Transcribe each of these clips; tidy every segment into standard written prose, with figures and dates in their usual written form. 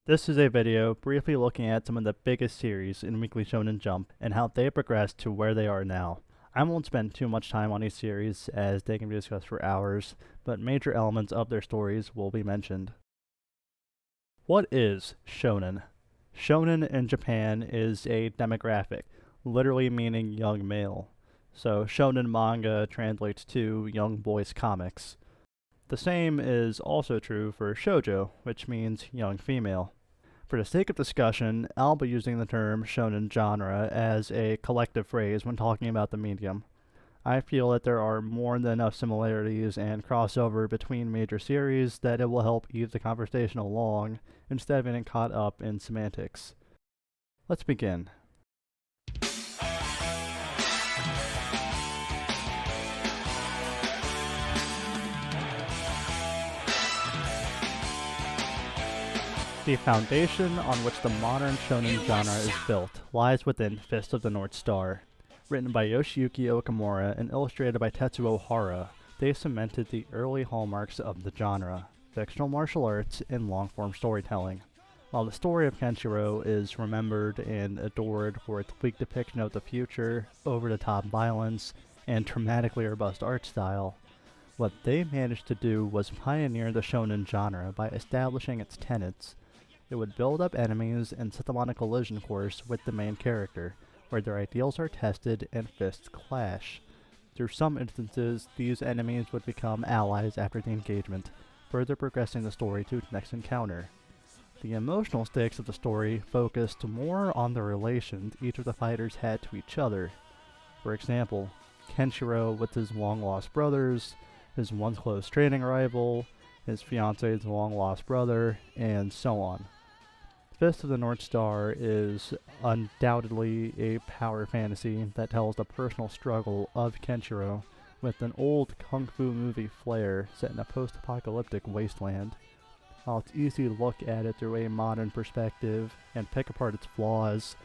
This is a video briefly looking at some of the biggest series in Weekly Shonen Jump and how they progressed to where they are now. I won't spend too much time on these series as they can be discussed for hours, but major elements of their stories will be mentioned. What is Shonen? Shonen in Japan is a demographic, literally meaning young male. So Shonen manga translates to young boys comics. The same is also true for shoujo, which means young female. For the sake of discussion, I'll be using the term shonen genre as a collective phrase when talking about the medium. I feel that there are more than enough similarities and crossover between major series that it will help ease the conversation along instead of getting caught up in semantics. Let's begin. The foundation on which the modern shonen genre is built lies within Fist of the North Star. Written by Yoshiyuki Okamura and illustrated by Tetsuo Hara, they cemented the early hallmarks of the genre, fictional martial arts and long-form storytelling. While the story of Kenshiro is remembered and adored for its bleak depiction of the future, over-the-top violence, and dramatically robust art style, what they managed to do was pioneer the shonen genre by establishing its tenets. It would build up enemies and set them on a collision course with the main character, where their ideals are tested and fists clash. Through some instances, these enemies would become allies after the engagement, further progressing the story to its next encounter. The emotional stakes of the story focused more on the relations each of the fighters had to each other. For example, Kenshiro with his long-lost brothers, his once close training rival, his fiance's long-lost brother, and so on. Fist of the North Star is undoubtedly a power fantasy that tells the personal struggle of Kenshiro with an old kung fu movie flair set in a post-apocalyptic wasteland. While it's easy to look at it through a modern perspective and pick apart its flaws,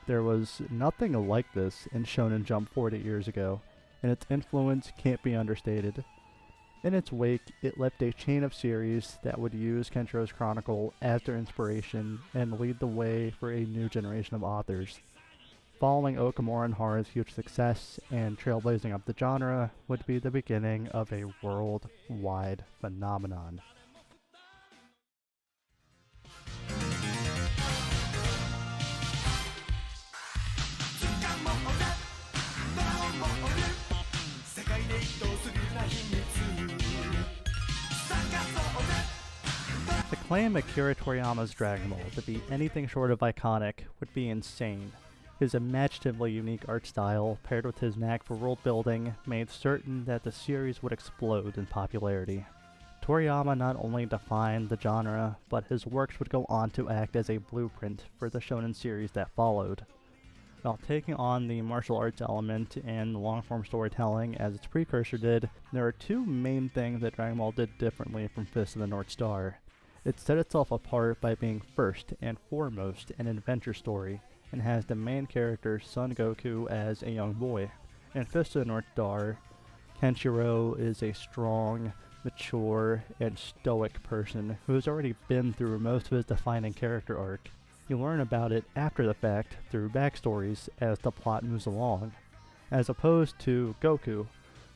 there was nothing like this in Shonen Jump 40 years ago, and its influence can't be understated. In its wake, it left a chain of series that would use Kenshiro's Chronicle as their inspiration and lead the way for a new generation of authors. Following Okamura and Hara's huge success and trailblazing of the genre would be the beginning of a worldwide phenomenon. To claim Akira Toriyama's Dragon Ball to be anything short of iconic would be insane. His imaginatively unique art style, paired with his knack for world building, made certain that the series would explode in popularity. Toriyama not only defined the genre, but his works would go on to act as a blueprint for the shonen series that followed. While taking on the martial arts element and long-form storytelling as its precursor did, there are two main things that Dragon Ball did differently from Fist of the North Star. It set itself apart by being first and foremost an adventure story, and has the main character Son Goku as a young boy. In Fist of the North Star, Kenshiro is a strong, mature, and stoic person who has already been through most of his defining character arc. You learn about it after the fact through backstories as the plot moves along, as opposed to Goku,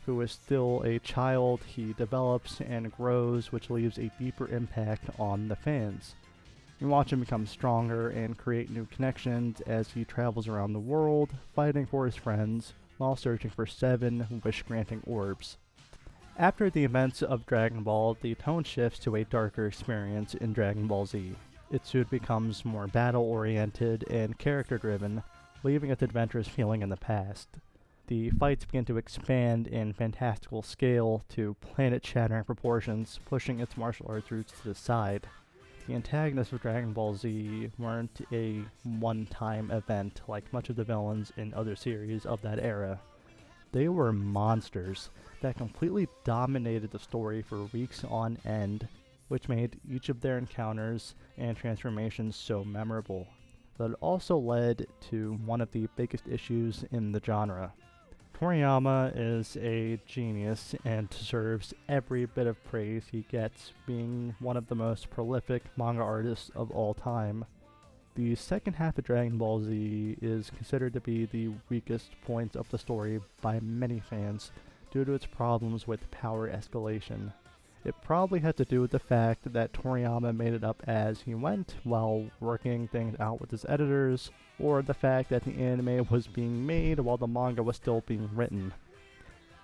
who is still a child. He develops and grows, which leaves a deeper impact on the fans. You watch him become stronger and create new connections as he travels around the world, fighting for his friends, while searching for 7 wish-granting orbs. After the events of Dragon Ball, the tone shifts to a darker experience in Dragon Ball Z. It soon becomes more battle-oriented and character-driven, leaving its adventurous feeling in the past. The fights begin to expand in fantastical scale to planet-shattering proportions, pushing its martial arts roots to the side. The antagonists of Dragon Ball Z weren't a one-time event like much of the villains in other series of that era. They were monsters that completely dominated the story for weeks on end, which made each of their encounters and transformations so memorable. But it also led to one of the biggest issues in the genre. Toriyama is a genius and deserves every bit of praise he gets, being one of the most prolific manga artists of all time. The second half of Dragon Ball Z is considered to be the weakest point of the story by many fans due to its problems with power escalation. It probably had to do with the fact that Toriyama made it up as he went while working things out with his editors, or the fact that the anime was being made while the manga was still being written.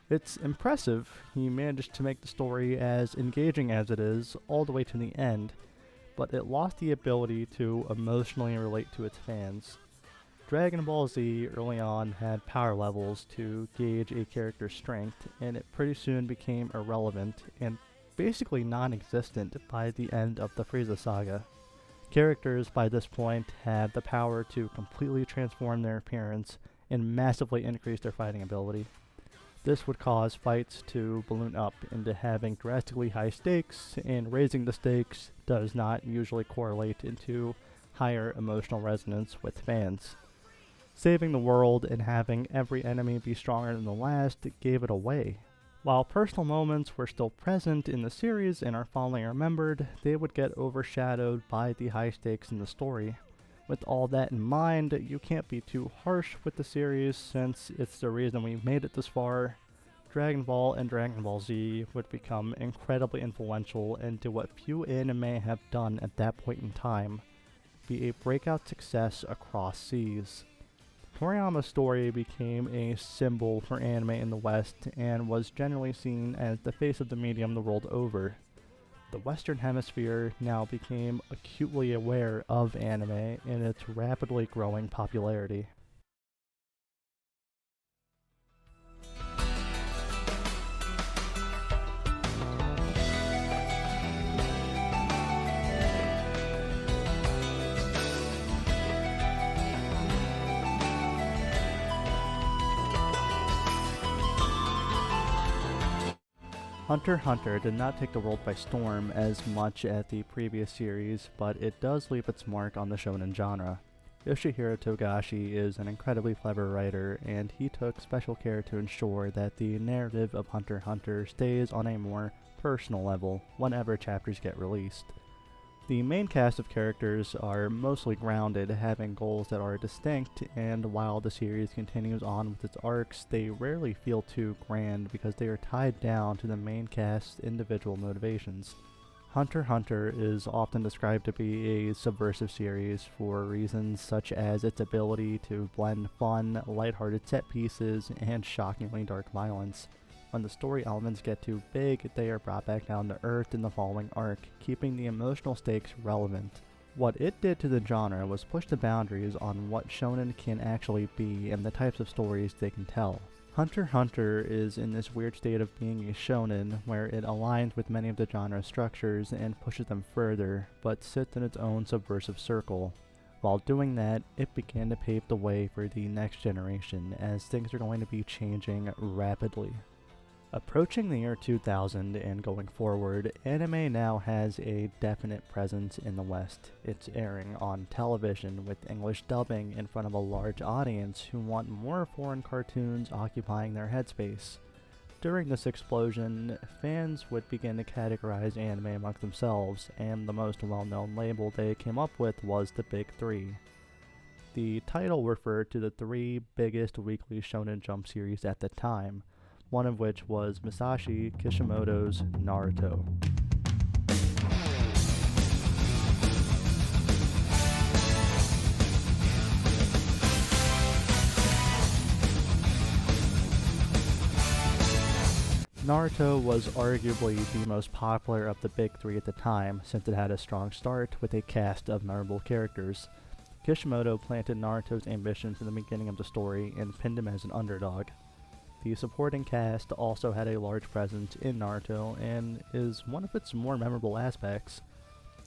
It's impressive he managed to make the story as engaging as it is all the way to the end, but it lost the ability to emotionally relate to its fans. Dragon Ball Z early on had power levels to gauge a character's strength, and it pretty soon became irrelevant and basically non-existent by the end of the Frieza saga. Characters by this point had the power to completely transform their appearance and massively increase their fighting ability. This would cause fights to balloon up into having drastically high stakes, and raising the stakes does not usually correlate into higher emotional resonance with fans. Saving the world and having every enemy be stronger than the last gave it away. While personal moments were still present in the series and are fondly remembered, they would get overshadowed by the high stakes in the story. With all that in mind, you can't be too harsh with the series since it's the reason we made it this far. Dragon Ball and Dragon Ball Z would become incredibly influential and do what few anime have done at that point in time, be a breakout success across seas. Toriyama's story became a symbol for anime in the West and was generally seen as the face of the medium the world over. The Western Hemisphere now became acutely aware of anime and its rapidly growing popularity. Hunter x Hunter did not take the world by storm as much as the previous series, but it does leave its mark on the shonen genre. Yoshihiro Togashi is an incredibly clever writer, and he took special care to ensure that the narrative of Hunter x Hunter stays on a more personal level whenever chapters get released. The main cast of characters are mostly grounded, having goals that are distinct, and while the series continues on with its arcs, they rarely feel too grand because they are tied down to the main cast's individual motivations. Hunter x Hunter is often described to be a subversive series for reasons such as its ability to blend fun, lighthearted set pieces, and shockingly dark violence. When the story elements get too big, they are brought back down to earth in the following arc, keeping the emotional stakes relevant. What it did to the genre was push the boundaries on what shonen can actually be and the types of stories they can tell. Hunter x Hunter is in this weird state of being a shonen, where it aligns with many of the genre's structures and pushes them further, but sits in its own subversive circle. While doing that, it began to pave the way for the next generation, as things are going to be changing rapidly. Approaching the year 2000 and going forward, anime now has a definite presence in the West. It's airing on television with English dubbing in front of a large audience who want more foreign cartoons occupying their headspace. During this explosion, fans would begin to categorize anime amongst themselves, and the most well-known label they came up with was the Big Three. The title referred to the three biggest weekly Shonen Jump series at the time, one of which was Masashi Kishimoto's Naruto. Naruto was arguably the most popular of the big three at the time, since it had a strong start with a cast of memorable characters. Kishimoto planted Naruto's ambitions in the beginning of the story and pinned him as an underdog. The supporting cast also had a large presence in Naruto and is one of its more memorable aspects.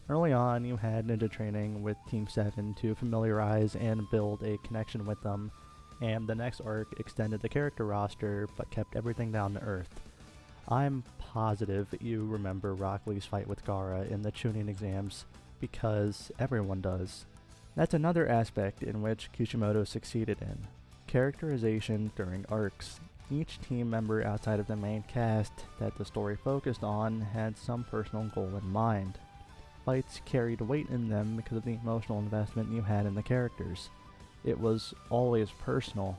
Early on, you had ninja training with Team 7 to familiarize and build a connection with them, and the next arc extended the character roster but kept everything down to earth. I'm positive you remember Rock Lee's fight with Gaara in the Chunin exams, because everyone does. That's another aspect in which Kishimoto succeeded in: characterization during arcs. Each team member outside of the main cast that the story focused on had some personal goal in mind. Fights carried weight in them because of the emotional investment you had in the characters. It was always personal.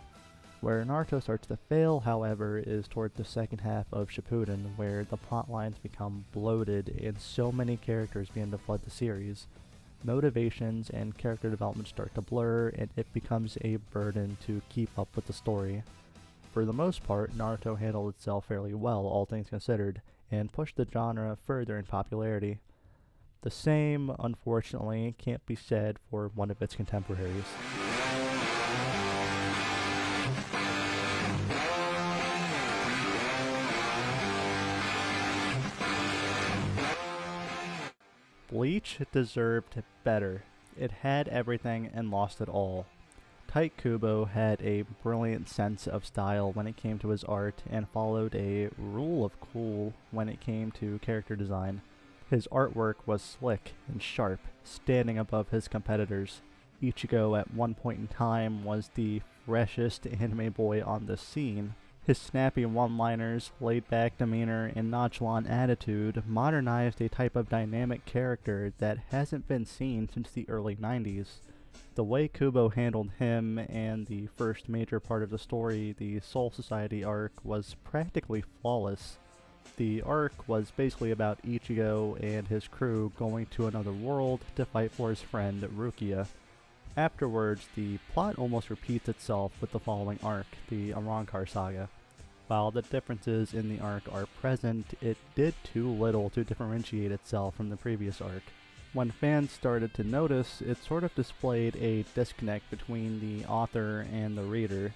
Where Naruto starts to fail, however, is toward the second half of Shippuden, where the plot lines become bloated and so many characters begin to flood the series. Motivations and character development start to blur, and it becomes a burden to keep up with the story. For the most part, Naruto handled itself fairly well, all things considered, and pushed the genre further in popularity. The same, unfortunately, can't be said for one of its contemporaries. Bleach deserved better. It had everything and lost it all. Tite Kubo had a brilliant sense of style when it came to his art and followed a rule of cool when it came to character design. His artwork was slick and sharp, standing above his competitors. Ichigo at one point in time was the freshest anime boy on the scene. His snappy one-liners, laid-back demeanor, and nonchalant attitude modernized a type of dynamic character that hasn't been seen since the early 90s. The way Kubo handled him and the first major part of the story, the Soul Society arc, was practically flawless. The arc was basically about Ichigo and his crew going to another world to fight for his friend Rukia. Afterwards, the plot almost repeats itself with the following arc, the Arrancar saga. While the differences in the arc are present, it did too little to differentiate itself from the previous arc. When fans started to notice, it sort of displayed a disconnect between the author and the reader.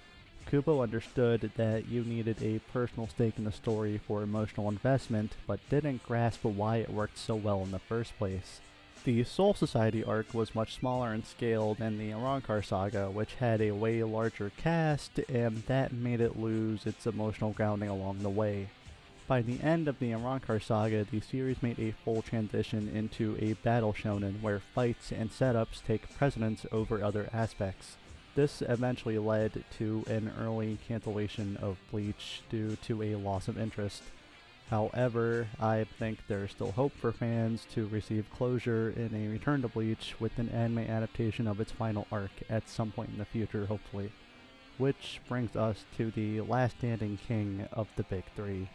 Kubo understood that you needed a personal stake in the story for emotional investment, but didn't grasp why it worked so well in the first place. The Soul Society arc was much smaller in scale than the Arrancar saga, which had a way larger cast, and that made it lose its emotional grounding along the way. By the end of the Arrancar saga, the series made a full transition into a battle shonen where fights and setups take precedence over other aspects. This eventually led to an early cancellation of Bleach due to a loss of interest. However, I think there's still hope for fans to receive closure in a return to Bleach with an anime adaptation of its final arc at some point in the future, hopefully. Which brings us to the last standing king of the big three.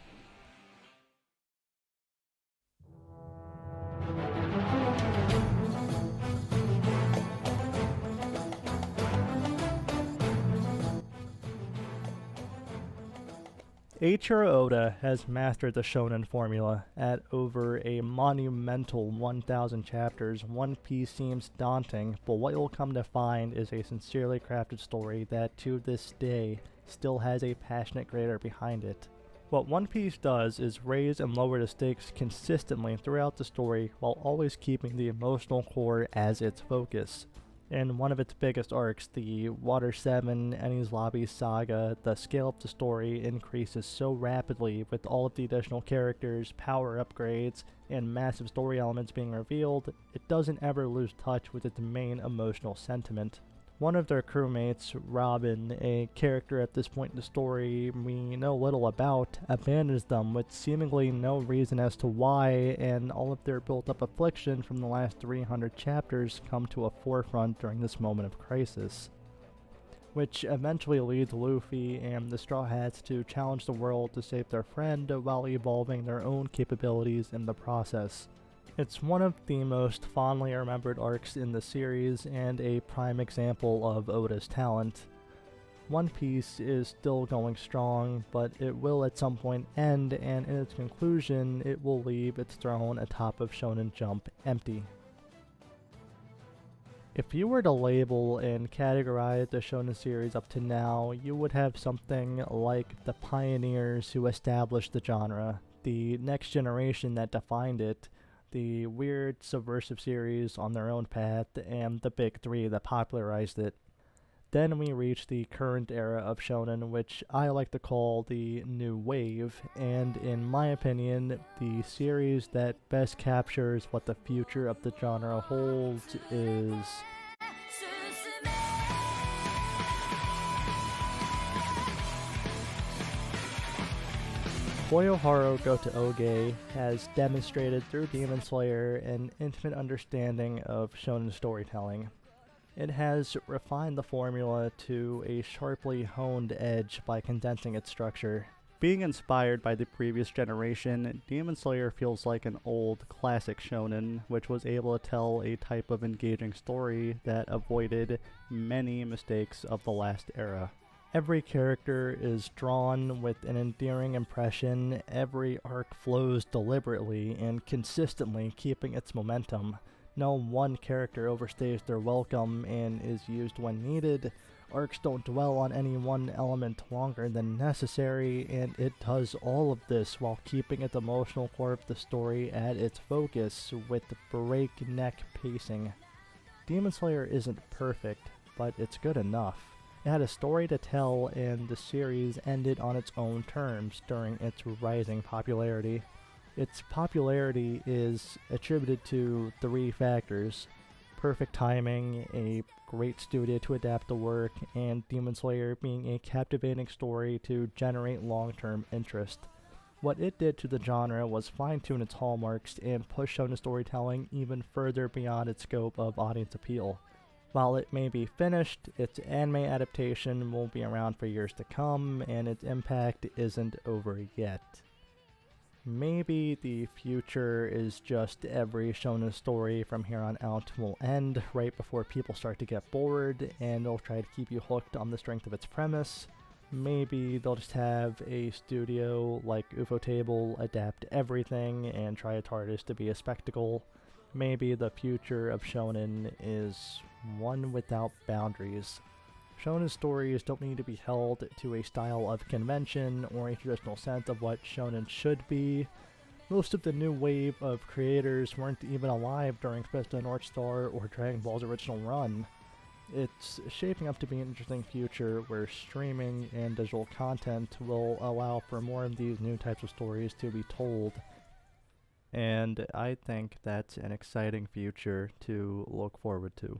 Eiichiro Oda has mastered the shonen formula. At over a monumental 1,000 chapters, One Piece seems daunting, but what you'll come to find is a sincerely crafted story that, to this day, still has a passionate creator behind it. What One Piece does is raise and lower the stakes consistently throughout the story while always keeping the emotional core as its focus. In one of its biggest arcs, the Water 7 Enies Lobby saga, the scale of the story increases so rapidly with all of the additional characters, power upgrades, and massive story elements being revealed, it doesn't ever lose touch with its main emotional sentiment. One of their crewmates, Robin, a character at this point in the story we know little about, abandons them with seemingly no reason as to why, and all of their built-up affliction from the last 300 chapters come to a forefront during this moment of crisis, which eventually leads Luffy and the Straw Hats to challenge the world to save their friend while evolving their own capabilities in the process. It's one of the most fondly remembered arcs in the series and a prime example of Oda's talent. One Piece is still going strong, but it will at some point end, and in its conclusion, it will leave its throne atop of Shonen Jump empty. If you were to label and categorize the Shonen series up to now, you would have something like the pioneers who established the genre, the next generation that defined it, the weird subversive series on their own path, and the big three that popularized it. Then we reach the current era of shonen, which I like to call the new wave, and in my opinion, the series that best captures what the future of the genre holds is Boyoharu Goto-Oge has demonstrated through Demon Slayer an intimate understanding of shonen storytelling. It has refined the formula to a sharply honed edge by condensing its structure. Being inspired by the previous generation, Demon Slayer feels like an old, classic shonen, which was able to tell a type of engaging story that avoided many mistakes of the last era. Every character is drawn with an endearing impression, every arc flows deliberately and consistently, keeping its momentum. No one character overstays their welcome and is used when needed. Arcs don't dwell on any one element longer than necessary, and it does all of this while keeping its emotional core of the story at its focus with breakneck pacing. Demon Slayer isn't perfect, but it's good enough. It had a story to tell, and the series ended on its own terms during its rising popularity. Its popularity is attributed to 3 factors: perfect timing, a great studio to adapt the work, and Demon Slayer being a captivating story to generate long-term interest. What it did to the genre was fine-tune its hallmarks and push shonen storytelling even further beyond its scope of audience appeal. While it may be finished, its anime adaptation will be around for years to come, and its impact isn't over yet. Maybe the future is just every shonen story from here on out will end right before people start to get bored, and they'll try to keep you hooked on the strength of its premise. Maybe they'll just have a studio like Ufotable adapt everything and try its hardest to be a spectacle. Maybe the future of shonen is one without boundaries. Shonen stories don't need to be held to a style of convention or a traditional sense of what shonen should be. Most of the new wave of creators weren't even alive during Spesta North Star or Dragon Ball's original run. It's shaping up to be an interesting future where streaming and digital content will allow for more of these new types of stories to be told. And I think that's an exciting future to look forward to.